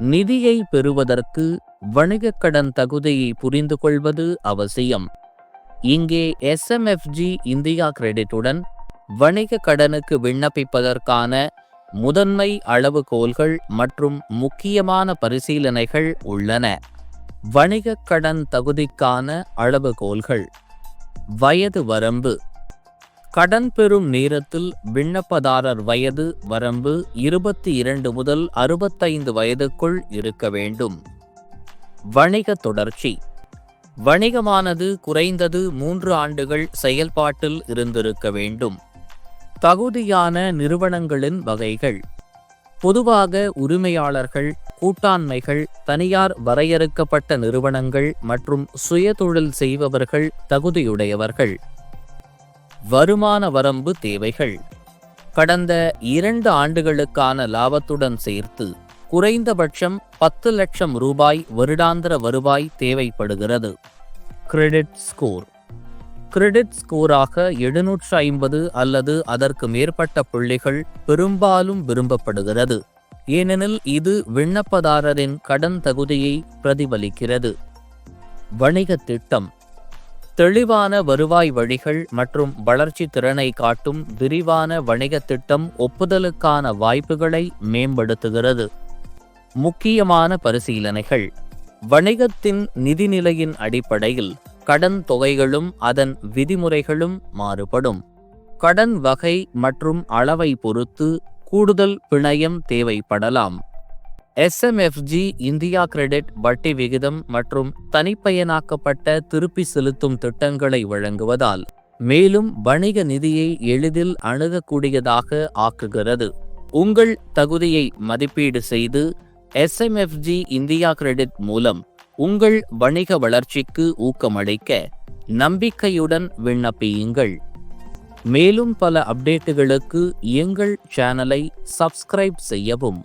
நிதியை பெறுவதற்கு வணிகக் கடன் தகுதியை புரிந்து கொள்வது அவசியம். இங்கே SMFG இந்தியா கிரெடிட்டுடன் வணிக கடனுக்கு விண்ணப்பிப்பதற்கான முதன்மை அளவுகோல்கள் மற்றும் முக்கியமான பரிசீலனைகள் உள்ளன. வணிகக் கடன் தகுதிக்கான அளவுகோல்கள். வயது வரம்பு. கடன் பெறும் நேரத்தில் விண்ணப்பதாரர் வயது வரம்பு 22 முதல் 65 வயதுக்குள் இருக்க வேண்டும். வணிக தொடர்ச்சி. வணிகமானது குறைந்தது 3 ஆண்டுகள் செயல்பாட்டில் இருந்திருக்க வேண்டும். தகுதியான நிறுவனங்களின் வகைகள். பொதுவாக உரிமையாளர்கள், கூட்டாண்மைகள், தனியார் வரையறுக்கப்பட்ட நிறுவனங்கள் மற்றும் சுயதொழில் செய்பவர்கள் தகுதியுடையவர்கள். வருமான வரம்பு தேவைகள். கடந்த 2 ஆண்டுகளுக்கான லாபத்துடன் சேர்த்து குறைந்தபட்சம் 10 லட்சம் ரூபாய் வருடாந்திர வருவாய் தேவைப்படுகிறது. Credit score. கிரெடிட் ஸ்கோராக 750 அல்லது அதற்கு மேற்பட்ட புள்ளிகள் பெரும்பாலும் விரும்பப்படுகிறது, ஏனெனில் இது விண்ணப்பதாரரின் கடன் தகுதியை பிரதிபலிக்கிறது. வணிக திட்டம். தெளிவான வருவாய் வழிகள் மற்றும் வளர்ச்சி திறனை காட்டும் விரிவான வணிக திட்டம் ஒப்புதலுக்கான வாய்ப்புகளை மேம்படுத்துகிறது. முக்கியமான பரிசீலனைகள். வணிகத்தின் நிதிநிலையின் அடிப்படையில் கடன் தொகைகளும் அதன் விதிமுறைகளும் மாறுபடும். கடன் வகை மற்றும் அளவை பொறுத்து கூடுதல் பிணையம் தேவைப்படலாம். SMFG இந்தியா கிரெடிட் வட்டி விகிதம் மற்றும் தனிப்பயனாக்கப்பட்ட திருப்பி செலுத்தும் திட்டங்களை வழங்குவதால் மேலும் வணிக நிதியை எளிதில் அணுகக்கூடியதாக ஆக்குகிறது. உங்கள் தகுதியை மதிப்பீடு செய்து SMFG இந்தியா கிரெடிட் மூலம் உங்கள் வணிக வளர்ச்சிக்கு ஊக்கமளிக்க நம்பிக்கையுடன் விண்ணப்பியுங்கள். மேலும் பல அப்டேட்டுகளுக்கு எங்கள் சேனலை சப்ஸ்கிரைப் செய்யவும்.